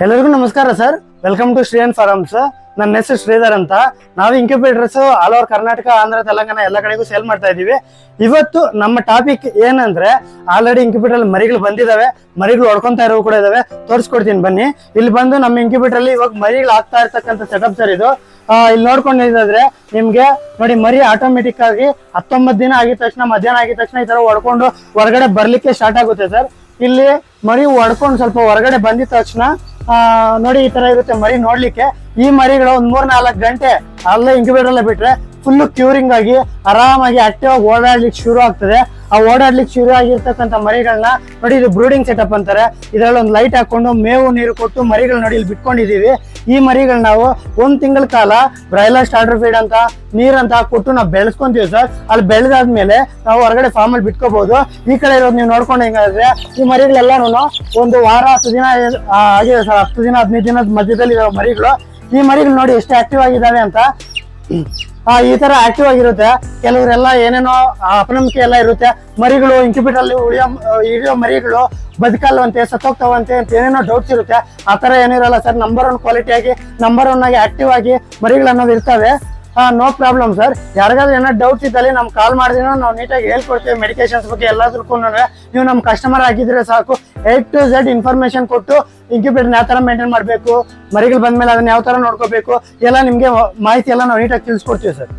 ಎಲ್ಲರಿಗೂ ನಮಸ್ಕಾರ sir. Welcome to Shreeyan farms. ನನ್ನ ಹೆಸರು ಶ್ರೀಧರ್ ಅಂತ. ನಾವು incubators all over Karnataka, Andhra, Telangana ಎಲ್ಲ ಕಡೆಗೂ ಸೇಲ್ ಮಾಡ್ತಾ ಇದೀವಿ. ಇವತ್ತು ನಮ್ಮ ಟಾಪಿಕ್ ಏನಂದ್ರೆ, ಆಲ್ರೆಡಿ ಇನ್ಕ್ಯುಬೇಟರ್ ಮರಿಗಳು ಬಂದಿದಾವೆ, ಮರಿಗಳು ಹೊಡ್ಕೊಂತಾ ಇರೋ ಕೂಡ ಇದಾವೆ. ತೋರಿಸ್ಕೊಡ್ತೀನಿ ಬನ್ನಿ. ಇಲ್ಲಿ ಬಂದು ನಮ್ಮ ಇನ್ಕ್ಯುಬೇಟರ್ ಅಲ್ಲಿ ಇವಾಗ ಮರಿಗಳು ಆಗ್ತಾ ಇರ್ತಕ್ಕಂಥ ಸೆಟಪ್ ಸರ್ ಇದು. ಇಲ್ಲಿ ನೋಡ್ಕೊಂಡಿದ್ರೆ ನಿಮ್ಗೆ ನೋಡಿ, ಮರಿ ಆಟೋಮೆಟಿಕ್ ಆಗಿ 19 ದಿನ ಆಗಿದ ತಕ್ಷಣ, ಮಧ್ಯಾಹ್ನ ಆಗಿದ ತಕ್ಷಣ ಈ ತರ ಹೊಡ್ಕೊಂಡು ಹೊರಗಡೆ ಬರ್ಲಿಕ್ಕೆ ಸ್ಟಾರ್ಟ್ ಆಗುತ್ತೆ ಸರ್. ಇಲ್ಲಿ ಮರಿ ಹೊಡ್ಕೊಂಡು ಸ್ವಲ್ಪ ಹೊರಗಡೆ ಬಂದಿದ ತಕ್ಷಣ ನೋಡಿ ಈ ತರ ಇರುತ್ತೆ ಮರಿ ನೋಡ್ಲಿಕ್ಕೆ. ಈ ಮರಿಗಳು ಒಂದ್ 3-4 ಗಂಟೆ ಅಲ್ಲೇ ಇನ್ಕ್ಯುಬೇಟರ್ ಅಲ್ಲೇ ಬಿಟ್ರೆ ಫುಲ್ ಕ್ಯೂರಿಂಗ್ ಆಗಿ ಆರಾಮಾಗಿ ಆಕ್ಟಿವ್ ಆಗಿ ಓಡಾಡ್ಲಿಕ್ಕೆ ಶುರು ಆಗ್ತದೆ. ಆ ಓಡಾಡ್ಲಿಕ್ಕೆ ಶುರು ಆಗಿರ್ತಕ್ಕಂಥ ಮರಿಗಳನ್ನ ನೋಡಿ, ಇದು ಬ್ರೂಡಿಂಗ್ ಸೆಟಪ್ ಅಂತಾರೆ. ಇದ್ರಲ್ಲಿ ಒಂದು ಲೈಟ್ ಹಾಕೊಂಡು ಮೇವು ನೀರು ಕೊಟ್ಟು ಮರಿಗಳು ನೋಡಿ ಇಲ್ಲಿ ಬಿಟ್ಕೊಂಡಿದೀವಿ. ಈ ಮರಿಗಳು ನಾವು 1 ತಿಂಗಳ ಕಾಲ ಬ್ರಾಯ್ಲರ್ ಸ್ಟಾರ್ಟರ್ ಫೀಡ್ ಅಂತ ನೀರಂತ ಕೊಟ್ಟು ನಾವು ಬೆಳೆಸ್ಕೊಂತೀವಿ ಸರ್. ಅಲ್ಲಿ ಬೆಳೆದಾದ್ಮೇಲೆ ನಾವು ಹೊರಗಡೆ ಫಾರ್ಮ್ ಅಲ್ಲಿ ಬಿಟ್ಕೋಬಹುದು. ಈ ಕಡೆ ಇರೋದು ನೀವು ನೋಡ್ಕೊಂಡು ಹೆಂಗಾದ್ರೆ, ಈ ಮರಿಗಳೆಲ್ಲಾನು 1 ವಾರ 10 ದಿನ ಆಗಿದೆ ಸರ್. 10 ದಿನ 15 ದಿನದ ಮಧ್ಯದಲ್ಲಿ ಇರೋ ಮರಿಗಳು. ಈ ಮರಿಗಳು ನೋಡಿ ಎಷ್ಟು ಆಕ್ಟಿವ್ ಆಗಿದ್ದಾವೆ ಅಂತ. ಈ ತರ ಆಕ್ಟಿವ್ ಆಗಿರುತ್ತೆ. ಕೆಲವರೆಲ್ಲ ಏನೇನೋ ಅಪನಂಬಿಕೆ ಎಲ್ಲ ಇರುತ್ತೆ, ಮರಿಗಳು ಇನ್ಕ್ಯುಬೇಟರ್ ಅಲ್ಲಿ ಉಳಿಯೋ ಮರಿಗಳು ಬದುಕಲ್ವಂತೆ, ಸತ್ತೋಗ್ತಾವಂತೆ ಅಂತ ಏನೇನೋ ಡೌಟ್ಸ್ ಇರುತ್ತೆ. ಆ ತರ ಏನಿರಲ್ಲ ಸರ್. ನಂಬರ್ 1 ಕ್ವಾಲಿಟಿ ಆಗಿ, ನಂಬರ್ 1 ಆಗಿ ಆಕ್ಟಿವ್ ಆಗಿ ಮರಿಗಳು ಅನ್ನೋದು ಇರ್ತವೆ. No problem sir. ಯಾರಿಗಾದ್ರೂ ಏನೋ ಡೌಟ್ಸ್ ಇದ್ದಲ್ಲಿ ನಮ್ಗೆ ಕಾಲ್ ಮಾಡಿದ್ರೆ ನಾವು ನೀಟಾಗಿ ಹೇಳ್ಕೊಡ್ತೀವಿ. ಮೆಡಿಕೇಶನ್ಸ್ ಬಗ್ಗೆ ಎಲ್ಲದಕ್ಕೂ ನೀವು ನಮ್ಮ ಕಸ್ಟಮರ್ ಆಗಿದ್ರೆ ಸಾಕು, A to Z ಇನ್ಫಾರ್ಮೇಶನ್ ಕೊಟ್ಟು ಇನ್ಕ್ಯುಬೇಟರ್ ಯಾವ ತರ ಮೇಂಟೈನ್ ಮಾಡಬೇಕು, ಮರಿಗಳು ಬಂದ್ಮೇಲೆ ಅದನ್ನ ಯಾವ ತರ ನೋಡ್ಕೋಬೇಕು, ಎಲ್ಲ ನಿಮ್ಗೆ ಮಾಹಿತಿ ಎಲ್ಲ ನಾವು ನೀಟಾಗಿ ತಿಳಿಸ್ಕೊಡ್ತೀವಿ ಸರ್.